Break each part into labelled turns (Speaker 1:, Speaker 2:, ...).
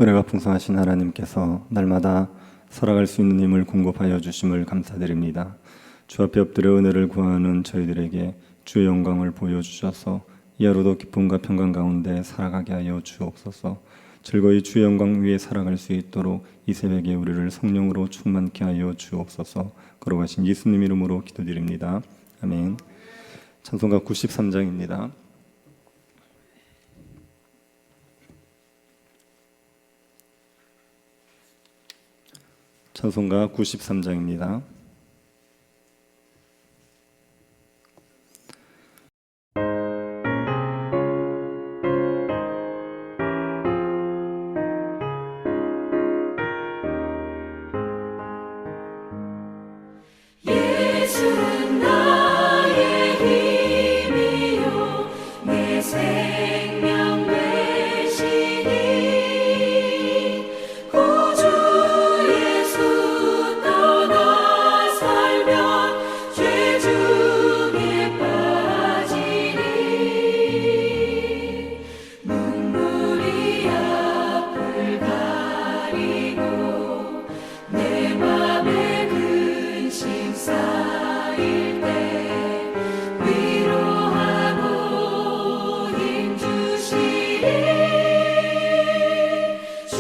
Speaker 1: 은혜가 풍성하신 하나님께서 날마다 살아갈 수 있는 힘을 공급하여 주심을 감사드립니다. 주 앞에 엎드려 은혜를 구하는 저희들에게 주의 영광을 보여주셔서 이 하루도 기쁨과 평강 가운데 살아가게 하여 주옵소서. 즐거이 주의 영광 위에 살아갈 수 있도록 이 새벽에 우리를 성령으로 충만케 하여 주옵소서. 걸어가신 예수님 이름으로 기도드립니다. 아멘. 찬송가 93장입니다. 찬송가 93장입니다.
Speaker 2: 예수는 나의 힘이요 내 생명 되시니 구주 예수 떠나 살면 죄 중에 빠지니 눈물이 앞을 가리고 내 맘에 근심 쌓일 때 위로하고 힘 주시리 주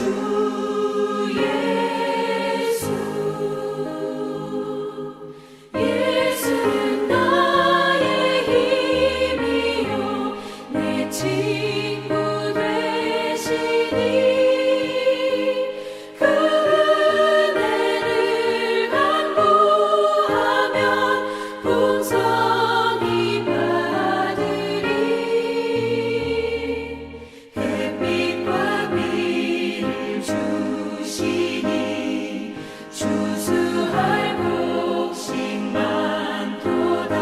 Speaker 2: 예수. 예수는 나의 힘이요 내 친구 되시니 그 은혜를 간구하면 풍성히 받으리 햇빛과 비를 주시니 추수할 곡식 많도다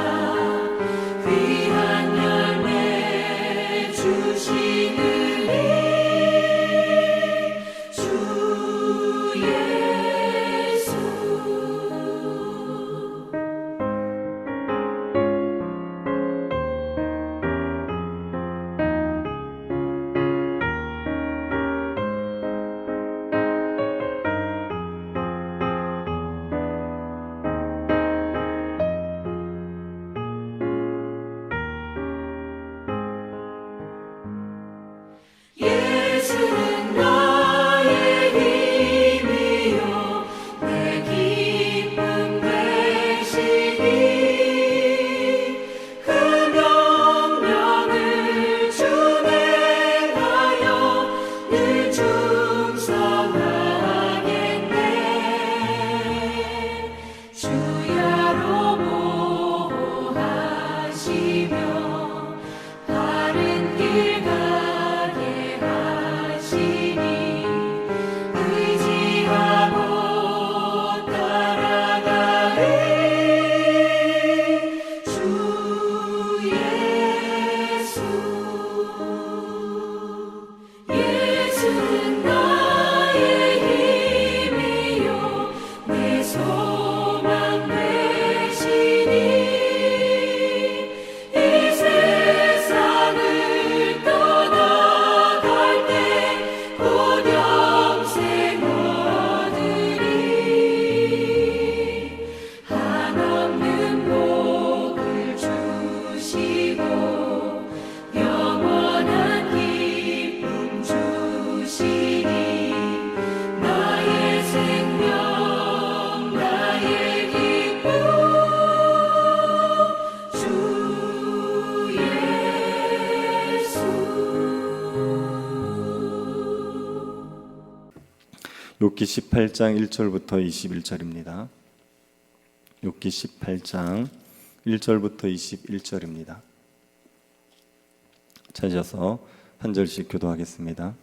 Speaker 2: 귀한 열매 주시느니 주 예수. 예수는 나의 힘이요 내 기쁨 되시니 그 명령을 준행하여 늘 충성하겠네 주야로 보호하시며 바른 길 가게 하시니 의지하고 따라가리 주 예수. 예수는 나의 힘이요 내 소망 되시니 이 세상을 떠나갈 때 곧 영생 얻으리 한없는 복을 주시고 영원한 기쁨 주시니 나의 생명 나의 기쁨 주 예수.
Speaker 1: 욥기 18장 1절부터 21절입니다. 욥기 18장 1절부터 21절입니다. 찾아서 한 절씩 교도하겠습니다.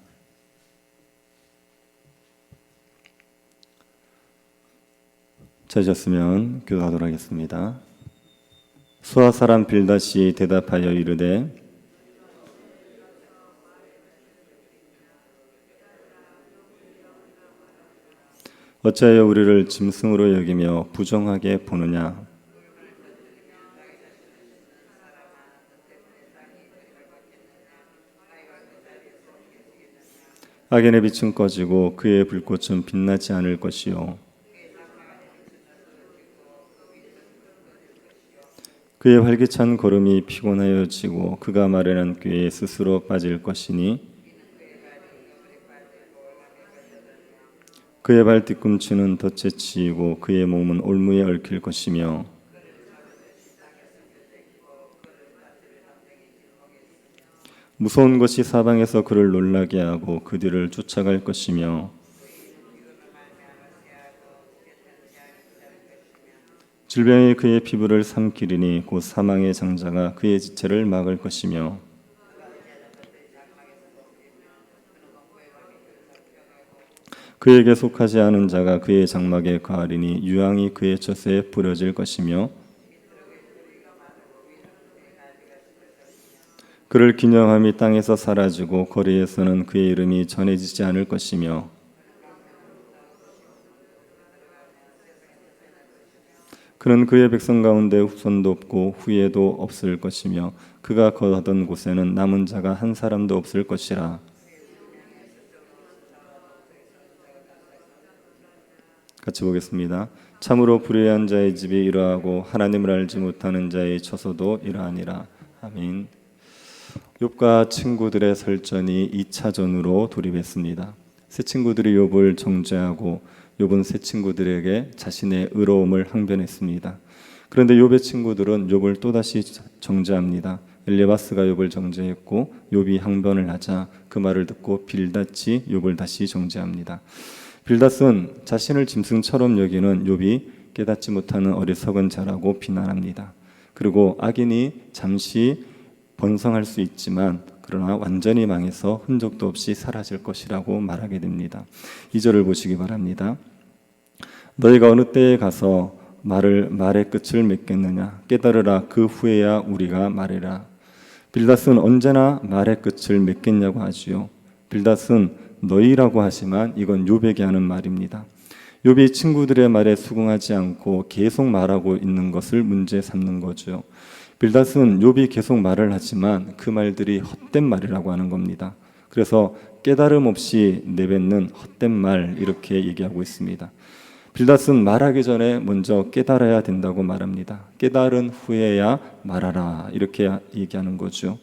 Speaker 1: 찾으셨으면 교도하도록 하겠습니다. 수아 사람 빌닷이 대답하여 이르되 어찌하여 우리를 짐승으로 여기며 부정하게 보느냐. 악인의 빛은 꺼지고 그의 불꽃은 빛나지 않을 것이요 그의 활기찬 걸음이 피곤하여지고 그가 마련한 꾀에 스스로 빠질 것이니 그의 발 뒤꿈치는 덫에 치이고 그의 몸은 올무에 얽힐 것이며 무서운 것이 사방에서 그를 놀라게 하고 그 뒤를 쫓아갈 것이며 질병이 그의 피부를 삼키리니 곧 사망의 장자가 그의 지체를 막을 것이며 그에게 속하지 않은 자가 그의 장막에 가하리니 유황이 그의 젖에 뿌려질 것이며 그를 기념함이 땅에서 사라지고 거리에서는 그의 이름이 전해지지 않을 것이며 그는 그의 백성 가운데 후손도 없고 후예도 없을 것이며 그가 거하던 곳에는 남은 자가 한 사람도 없을 것이라. 같이 보겠습니다. 참으로 불의한 자의 집이 이러하고 하나님을 알지 못하는 자의 처소도 이러하니라. 아멘. 욥과 친구들의 설전이 2차전으로 돌입했습니다. 새 친구들이 욥을 정죄하고 욥은 새 친구들에게 자신의 의로움을 항변했습니다. 그런데 욥의 친구들은 욥을 또다시 정죄합니다. 엘리바스가 욥을 정죄했고 욥이 항변을 하자 그 말을 듣고 빌닷이 욥을 다시 정죄합니다. 빌닷은 자신을 짐승처럼 여기는 욥이 깨닫지 못하는 어리석은 자라고 비난합니다. 그리고 악인이 잠시 번성할 수 있지만 그러나 완전히 망해서 흔적도 없이 사라질 것이라고 말하게 됩니다. 2절을 보시기 바랍니다. 너희가 어느 때에 가서 말의 끝을 맺겠느냐 깨달으라 그 후에야 우리가 말해라. 빌닷은 언제나 말의 끝을 맺겠냐고 하지요. 빌닷은 너희라고 하지만 이건 욥에게 하는 말입니다. 욥이 친구들의 말에 수긍하지 않고 계속 말하고 있는 것을 문제 삼는 거죠. 빌닷은 욥이 계속 말을 하지만 그 말들이 헛된 말이라고 하는 겁니다. 그래서 깨달음 없이 내뱉는 헛된 말 이렇게 얘기하고 있습니다. 빌닷은 말하기 전에 먼저 깨달아야 된다고 말합니다. 깨달은 후에야 말하라 이렇게 얘기하는 거죠.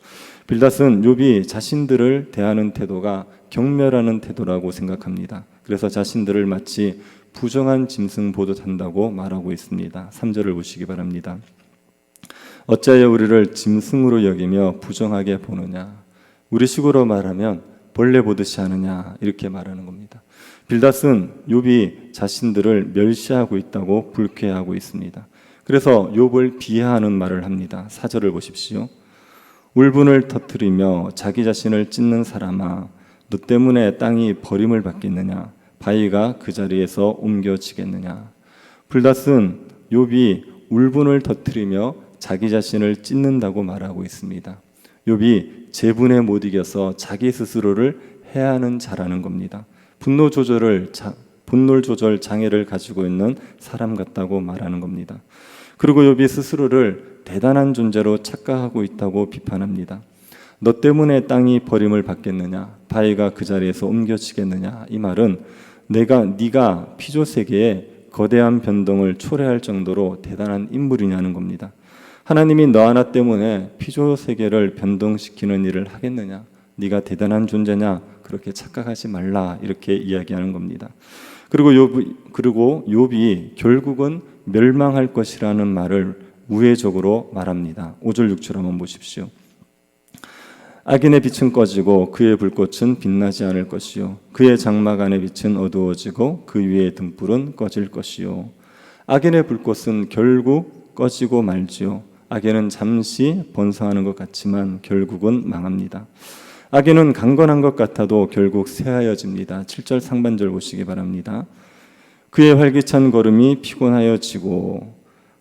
Speaker 1: 빌닷은 욥이 자신들을 대하는 태도가 경멸하는 태도라고 생각합니다. 그래서 자신들을 마치 부정한 짐승 보듯 한다고 말하고 있습니다. 3절을 보시기 바랍니다. 어찌하여 우리를 짐승으로 여기며 부정하게 보느냐 우리식으로 말하면 벌레 보듯이 하느냐 이렇게 말하는 겁니다. 빌닷은 욥이 자신들을 멸시하고 있다고 불쾌해하고 있습니다. 그래서 욥을 비하하는 말을 합니다. 4절을 보십시오. 울분을 터뜨리며 자기 자신을 찢는 사람아 너 때문에 땅이 버림을 받겠느냐 바위가 그 자리에서 옮겨지겠느냐. 빌닷은 욥이 울분을 터뜨리며 자기 자신을 찢는다고 말하고 있습니다. 욥이 재분에 못 이겨서 자기 스스로를 해하는 자라는 겁니다. 분노 조절 장애를 가지고 있는 사람 같다고 말하는 겁니다. 그리고 욥이 스스로를 대단한 존재로 착각하고 있다고 비판합니다. 너 때문에 땅이 버림을 받겠느냐 바위가 그 자리에서 옮겨지겠느냐. 이 말은 네가 피조 세계에 거대한 변동을 초래할 정도로 대단한 인물이냐는 겁니다. 하나님이 너 하나 때문에 피조 세계를 변동시키는 일을 하겠느냐? 네가 대단한 존재냐? 그렇게 착각하지 말라 이렇게 이야기하는 겁니다. 그리고 욥이 결국은 멸망할 것이라는 말을 우회적으로 말합니다. 5절 6절 한번 보십시오. 악인의 빛은 꺼지고 그의 불꽃은 빛나지 않을 것이요 그의 장막 안의 빛은 어두워지고 그 위의 등불은 꺼질 것이요. 악인의 불꽃은 결국 꺼지고 말지요. 악인은 잠시 번성하는 것 같지만 결국은 망합니다. 악인은 강건한 것 같아도 결국 쇠하여집니다. 7절 상반절 보시기 바랍니다. 그의 활기찬 걸음이 피곤하여지고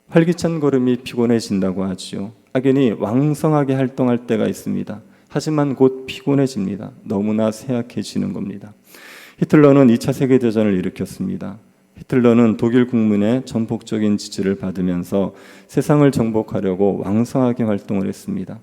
Speaker 1: 활기찬 걸음이 피곤해진다고 하지요. 악인이 왕성하게 활동할 때가 있습니다. 하지만 곧 피곤해집니다. 너무나 쇠약해지는 겁니다. 히틀러는 2차 세계대전을 일으켰습니다. 히틀러는 독일 국민의 전폭적인 지지를 받으면서 세상을 정복하려고 왕성하게 활동을 했습니다.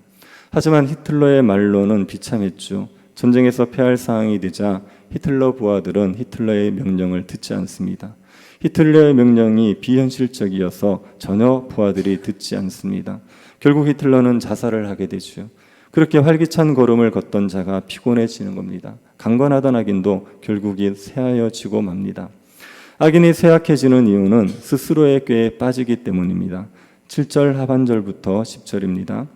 Speaker 1: 하지만 히틀러의 말로는 비참했죠. 전쟁에서 패할 상황이 되자 히틀러 부하들은 히틀러의 명령을 듣지 않습니다. 히틀러의 명령이 비현실적이어서 전혀 부하들이 듣지 않습니다. 결국 히틀러는 자살을 하게 되죠. 그렇게 활기찬 걸음을 걷던 자가 피곤해지는 겁니다. 강건하던 악인도 결국이 쇠하여지고 맙니다. 악인이 쇠약해지는 이유는 스스로의 꾀에 빠지기 때문입니다. 7절 하반절부터 10절입니다.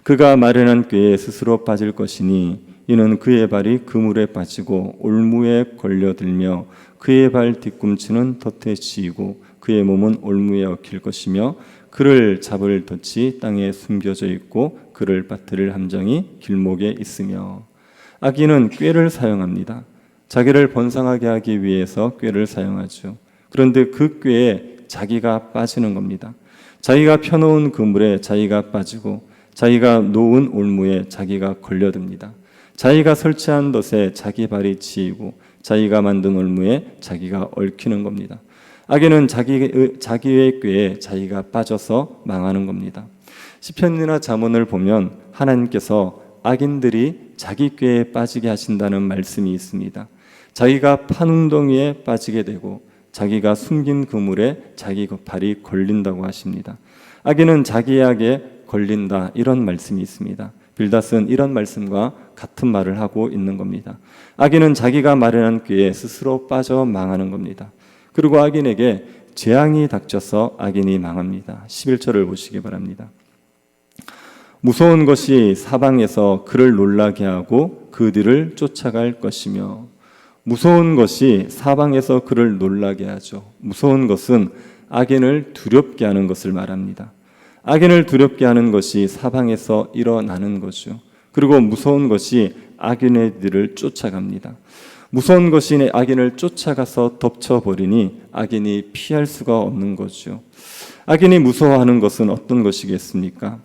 Speaker 1: 그가 마련한 꾀에 스스로 빠질 것이니 이는 그의 발이 그물에 빠지고 올무에 걸려들며 그의 발 뒤꿈치는 덫에 씌이고 그의 몸은 올무에 얽힐 것이며 그를 잡을 덫이 땅에 숨겨져 있고 그를 빠뜨릴 함정이 길목에 있으며. 악인은 꾀를 사용합니다. 자기를 번성하게 하기 위해서 꾀를 사용하죠. 그런데 그 꾀에 자기가 빠지는 겁니다. 자기가 펴놓은 그물에 자기가 빠지고 자기가 놓은 올무에 자기가 걸려듭니다. 자기가 설치한 덫에 자기 발이 치이고 자기가 만든 올무에 자기가 얽히는 겁니다. 악인은 자기의 꾀에 자기가 빠져서 망하는 겁니다. 시편이나 잠언을 보면 하나님께서 악인들이 자기 꾀에 빠지게 하신다는 말씀이 있습니다. 자기가 판 웅덩이에 빠지게 되고 자기가 숨긴 그물에 자기 발이 걸린다고 하십니다. 악인은 자기에게 걸린다, 이런 말씀이 있습니다. 빌닷은 이런 말씀과 같은 말을 하고 있는 겁니다. 악인은 자기가 마련한 꾀에 스스로 빠져 망하는 겁니다. 그리고 악인에게 재앙이 닥쳐서 악인이 망합니다. 11절을 보시기 바랍니다. 무서운 것이 사방에서 그를 놀라게 하고 그 뒤를 쫓아갈 것이며. 무서운 것이 사방에서 그를 놀라게 하죠. 무서운 것은 악인을 두렵게 하는 것을 말합니다. 악인을 두렵게 하는 것이 사방에서 일어나는 거죠. 그리고 무서운 것이 악인의 뒤를 쫓아갑니다. 무서운 것이 악인을 쫓아가서 덮쳐버리니 악인이 피할 수가 없는 거죠. 악인이 무서워하는 것은 어떤 것이겠습니까?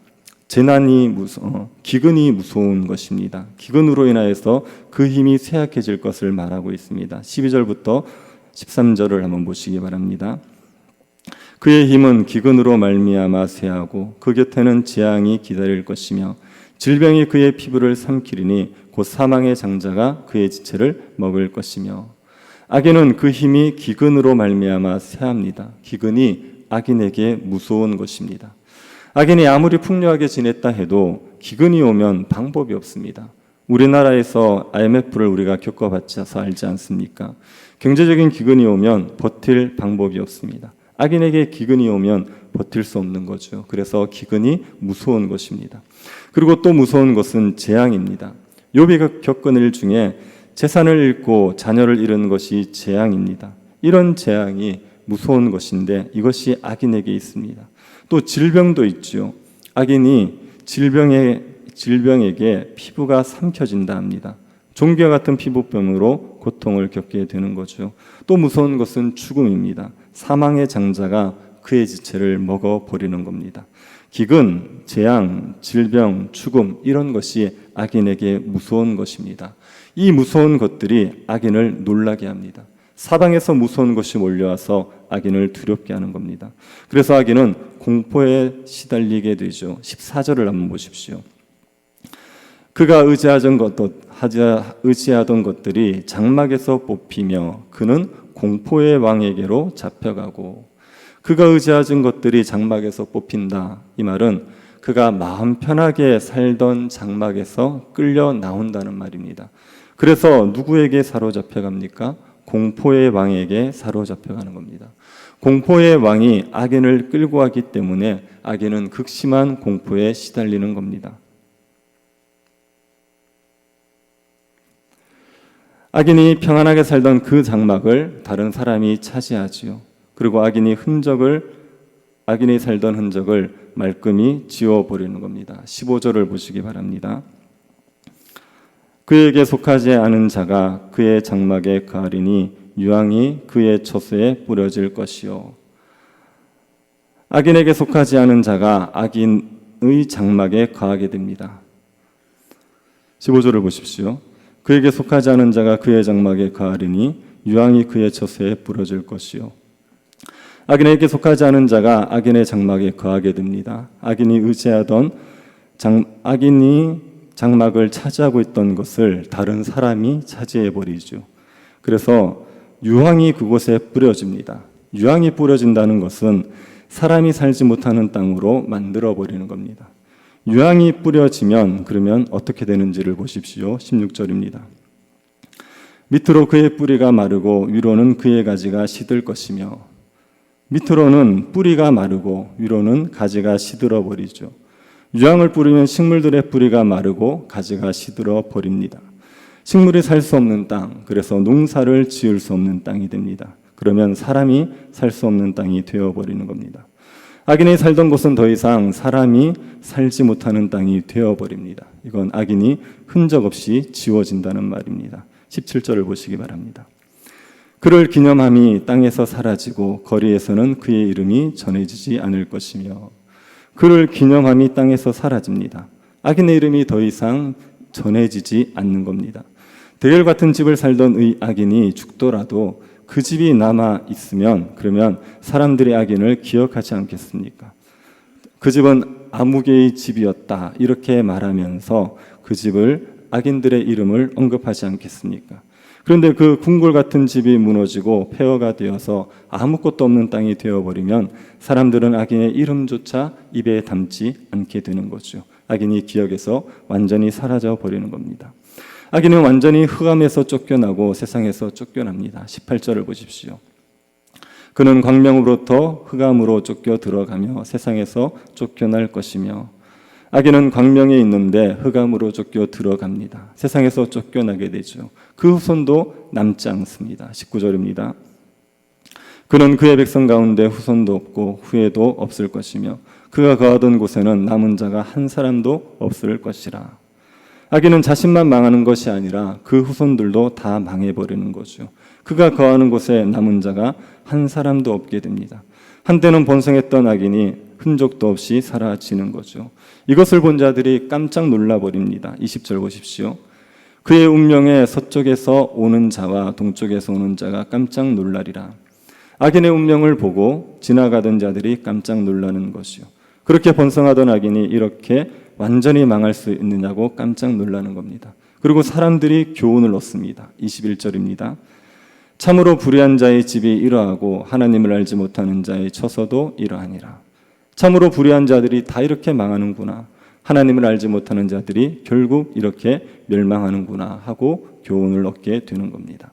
Speaker 1: 기근이 무서운 것입니다. 기근으로 인하여서 그 힘이 쇠약해질 것을 말하고 있습니다. 12절부터 13절을 한번 보시기 바랍니다. 그의 힘은 기근으로 말미암아 쇠하고 그 곁에는 재앙이 기다릴 것이며 질병이 그의 피부를 삼키리니 곧 사망의 장자가 그의 지체를 먹을 것이며. 악인은 그 힘이 기근으로 말미암아 쇠합니다. 기근이 악인에게 무서운 것입니다. 악인이 아무리 풍요하게 지냈다 해도 기근이 오면 방법이 없습니다. 우리나라에서 IMF를 우리가 겪어봤자서 알지 않습니까? 경제적인 기근이 오면 버틸 방법이 없습니다. 악인에게 기근이 오면 버틸 수 없는 거죠. 그래서 기근이 무서운 것입니다. 그리고 또 무서운 것은 재앙입니다. 욥이 겪은 일 중에 재산을 잃고 자녀를 잃은 것이 재앙입니다. 이런 재앙이 무서운 것인데 이것이 악인에게 있습니다. 또 질병도 있죠. 악인이 질병에게 피부가 삼켜진다 합니다. 종기와 같은 피부병으로 고통을 겪게 되는 거죠. 또 무서운 것은 죽음입니다. 사망의 장자가 그의 지체를 먹어버리는 겁니다. 기근, 재앙, 질병, 죽음, 이런 것이 악인에게 무서운 것입니다. 이 무서운 것들이 악인을 놀라게 합니다. 사방에서 무서운 것이 몰려와서 악인을 두렵게 하는 겁니다. 그래서 악인은 공포에 시달리게 되죠. 14절을 한번 보십시오. 그가 의지하던 것들이 장막에서 뽑히며 그는 공포의 왕에게로 잡혀가고. 그가 의지하던 것들이 장막에서 뽑힌다. 이 말은 그가 마음 편하게 살던 장막에서 끌려 나온다는 말입니다. 그래서 누구에게 사로잡혀갑니까? 공포의 왕에게 사로잡혀가는 겁니다. 공포의 왕이 악인을 끌고 가기 때문에 악인은 극심한 공포에 시달리는 겁니다. 악인이 평안하게 살던 그 장막을 다른 사람이 차지하지요. 그리고 악인이 살던 흔적을 말끔히 지워버리는 겁니다. 15절을 보시기 바랍니다. 그에게 속하지 않은 자가 그의 장막에 거하리니 유황이 그의 처소에 뿌려질 것이요. 악인에게 속하지 않은 자가 악인의 장막에 거하게 됩니다. 15절을 보십시오. 그에게 속하지 않은 자가 그의 장막에 거하리니 유황이 그의 처소에 뿌려질 것이요. 악인에게 속하지 않은 자가 악인의 장막에 거하게 됩니다. 악인이 장막을 차지하고 있던 것을 다른 사람이 차지해 버리죠. 그래서 유황이 그곳에 뿌려집니다. 유황이 뿌려진다는 것은 사람이 살지 못하는 땅으로 만들어 버리는 겁니다. 유황이 뿌려지면 그러면 어떻게 되는지를 보십시오. 16절입니다. 밑으로 그의 뿌리가 마르고 위로는 그의 가지가 시들 것이며, 밑으로는 뿌리가 마르고 위로는 가지가 시들어 버리죠. 유황을 뿌리면 식물들의 뿌리가 마르고 가지가 시들어 버립니다. 식물이 살 수 없는 땅, 그래서 농사를 지을 수 없는 땅이 됩니다. 그러면 사람이 살 수 없는 땅이 되어버리는 겁니다. 악인이 살던 곳은 더 이상 사람이 살지 못하는 땅이 되어버립니다. 이건 악인이 흔적 없이 지워진다는 말입니다. 17절을 보시기 바랍니다. 그를 기념함이 땅에서 사라지고 거리에서는 그의 이름이 전해지지 않을 것이며, 그를 기념함이 땅에서 사라집니다. 악인의 이름이 더 이상 전해지지 않는 겁니다. 대열 같은 집을 살던 악인이 죽더라도 그 집이 남아 있으면 그러면 사람들이 악인을 기억하지 않겠습니까? 그 집은 아무개의 집이었다 이렇게 말하면서 그 집을 악인들의 이름을 언급하지 않겠습니까? 그런데 그 궁궐 같은 집이 무너지고 폐허가 되어서 아무것도 없는 땅이 되어버리면 사람들은 악인의 이름조차 입에 담지 않게 되는 거죠. 악인이 기억에서 완전히 사라져 버리는 겁니다. 악인은 완전히 흑암에서 쫓겨나고 세상에서 쫓겨납니다. 18절을 보십시오. 그는 광명으로부터 흑암으로 쫓겨 들어가며 세상에서 쫓겨날 것이며, 악인은 광명에 있는데 흑암으로 쫓겨 들어갑니다. 세상에서 쫓겨나게 되죠. 그 후손도 남지 않습니다. 19절입니다. 그는 그의 백성 가운데 후손도 없고 후회도 없을 것이며 그가 거하던 곳에는 남은 자가 한 사람도 없을 것이라. 악인은 자신만 망하는 것이 아니라 그 후손들도 다 망해버리는 거죠. 그가 거하는 곳에 남은 자가 한 사람도 없게 됩니다. 한때는 번성했던 악인이 흔적도 없이 사라지는 거죠. 이것을 본 자들이 깜짝 놀라버립니다. 20절 보십시오. 그의 운명에 서쪽에서 오는 자와 동쪽에서 오는 자가 깜짝 놀라리라. 악인의 운명을 보고 지나가던 자들이 깜짝 놀라는 것이요. 그렇게 번성하던 악인이 이렇게 완전히 망할 수 있느냐고 깜짝 놀라는 겁니다. 그리고 사람들이 교훈을 얻습니다. 21절입니다. 참으로 불의한 자의 집이 이러하고 하나님을 알지 못하는 자의 처소도 이러하니라. 참으로 불의한 자들이 다 이렇게 망하는구나. 하나님을 알지 못하는 자들이 결국 이렇게 멸망하는구나 하고 교훈을 얻게 되는 겁니다.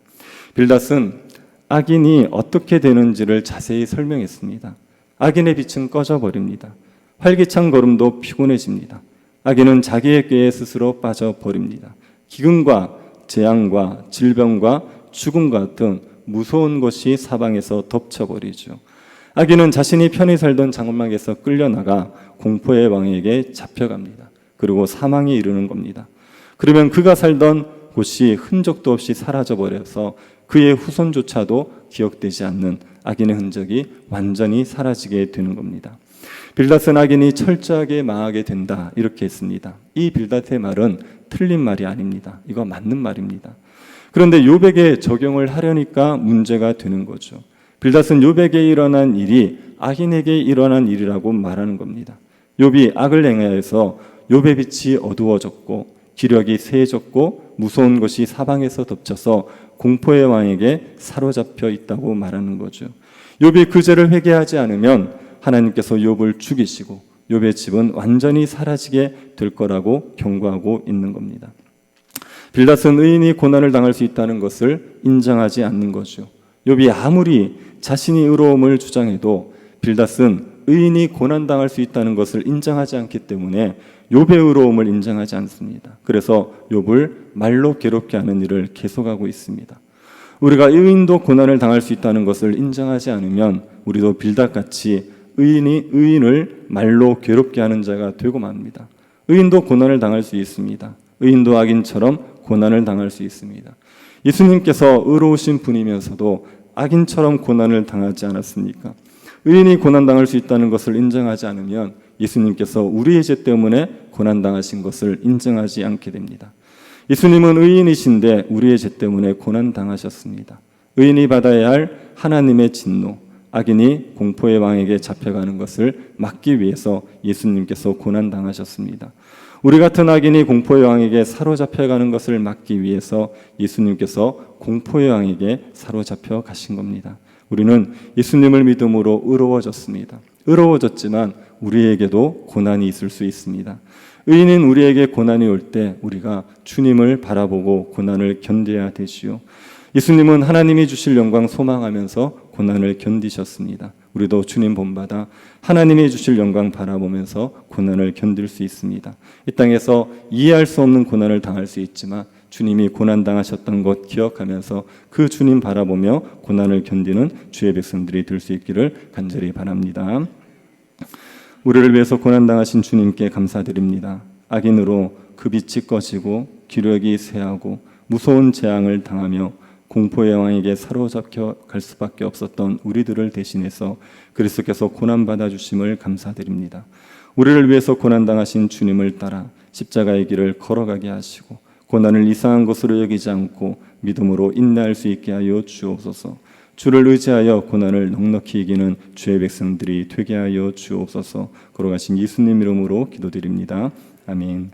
Speaker 1: 빌닷은 악인이 어떻게 되는지를 자세히 설명했습니다. 악인의 빛은 꺼져버립니다. 활기찬 걸음도 피곤해집니다. 악인은 자기의 꾀에 스스로 빠져버립니다. 기근과 재앙과 질병과 죽음 같은 무서운 것이 사방에서 덮쳐버리죠. 악인은 자신이 편히 살던 장막에서 끌려나가 공포의 왕에게 잡혀갑니다. 그리고 사망에 이르는 겁니다. 그러면 그가 살던 곳이 흔적도 없이 사라져버려서 그의 후손조차도 기억되지 않는 악인의 흔적이 완전히 사라지게 되는 겁니다. 빌닷은 악인이 철저하게 망하게 된다 이렇게 했습니다. 이 빌닷의 말은 틀린 말이 아닙니다. 이거 맞는 말입니다. 그런데 욥에게 적용을 하려니까 문제가 되는 거죠. 빌닷은 욥에게 일어난 일이 악인에게 일어난 일이라고 말하는 겁니다. 욥이 악을 행하여서 욥의 빛이 어두워졌고 기력이 쇠해졌고 무서운 것이 사방에서 덮쳐서 공포의 왕에게 사로잡혀 있다고 말하는 거죠. 욥이 그 죄를 회개하지 않으면 하나님께서 욥을 죽이시고 욥의 집은 완전히 사라지게 될 거라고 경고하고 있는 겁니다. 빌닷은 의인이 고난을 당할 수 있다는 것을 인정하지 않는 거죠. 욥이 아무리 자신이 의로움을 주장해도 빌닷은 의인이 고난당할 수 있다는 것을 인정하지 않기 때문에 욥의 의로움을 인정하지 않습니다. 그래서 욥을 말로 괴롭게 하는 일을 계속하고 있습니다. 우리가 의인도 고난을 당할 수 있다는 것을 인정하지 않으면 우리도 빌닷같이 의인이 의인을 말로 괴롭게 하는 자가 되고 맙니다. 의인도 고난을 당할 수 있습니다. 의인도 악인처럼 고난을 당할 수 있습니다. 예수님께서 의로우신 분이면서도 악인처럼 고난을 당하지 않았습니까? 의인이 고난당할 수 있다는 것을 인정하지 않으면 예수님께서 우리의 죄 때문에 고난당하신 것을 인정하지 않게 됩니다. 예수님은 의인이신데 우리의 죄 때문에 고난당하셨습니다. 의인이 받아야 할 하나님의 진노, 악인이 공포의 왕에게 잡혀가는 것을 막기 위해서 예수님께서 고난당하셨습니다. 우리 같은 악인이 공포의 왕에게 사로잡혀가는 것을 막기 위해서 예수님께서 공포의 왕에게 사로잡혀 가신 겁니다. 우리는 예수님을 믿음으로 의로워졌습니다. 의로워졌지만 우리에게도 고난이 있을 수 있습니다. 의인인 우리에게 고난이 올 때 우리가 주님을 바라보고 고난을 견뎌야 되지요. 예수님은 하나님이 주실 영광 소망하면서 고난을 견디셨습니다. 우리도 주님 본받아 하나님이 주실 영광 바라보면서 고난을 견딜 수 있습니다. 이 땅에서 이해할 수 없는 고난을 당할 수 있지만 주님이 고난 당하셨던 것 기억하면서 그 주님 바라보며 고난을 견디는 주의 백성들이 될 수 있기를 간절히 바랍니다. 우리를 위해서 고난 당하신 주님께 감사드립니다. 악인으로 그 빛이 꺼지고 기력이 쇠하고 무서운 재앙을 당하며 공포의 왕에게 사로잡혀 갈 수밖에 없었던 우리들을 대신해서 그리스도께서 고난받아 주심을 감사드립니다. 우리를 위해서 고난당하신 주님을 따라 십자가의 길을 걸어가게 하시고 고난을 이상한 것으로 여기지 않고 믿음으로 인내할 수 있게 하여 주옵소서. 주를 의지하여 고난을 넉넉히 이기는 주의 백성들이 되게 하여 주옵소서. 걸어가신 예수님 이름으로 기도드립니다. 아멘.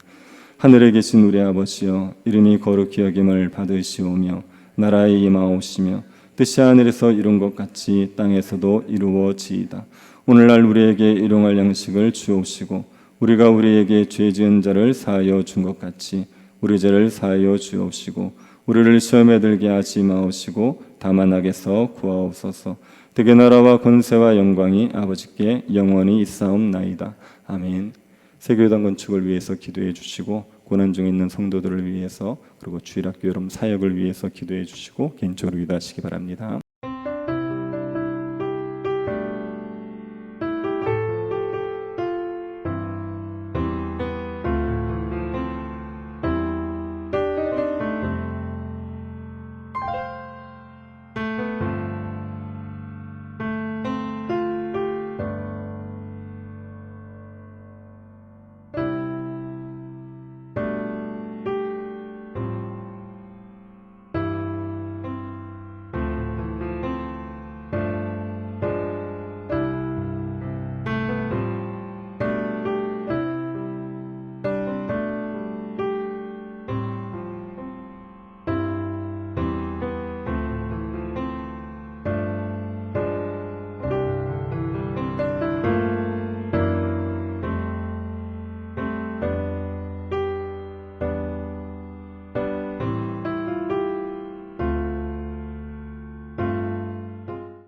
Speaker 1: 하늘에 계신 우리 아버지여, 이름이 거룩히 여김을 받으시오며 나라에 임하옵시며 뜻이 하늘에서 이룬 것 같이 땅에서도 이루어지이다. 오늘날 우리에게 일용할 양식을 주옵시고 우리가 우리에게 죄 지은 자를 사하여 준 것 같이 우리 죄를 사하여 주옵시고 우리를 시험에 들게 하지 마옵시고 다만 악에서 구하옵소서. 대개 나라와 권세와 영광이 아버지께 영원히 있사옵나이다. 아멘. 세교회당 건축을 위해서 기도해 주시고 고난 중에 있는 성도들을 위해서 그리고 주일학교 여러분 사역을 위해서 기도해 주시고 개인적으로 기도하시기 바랍니다.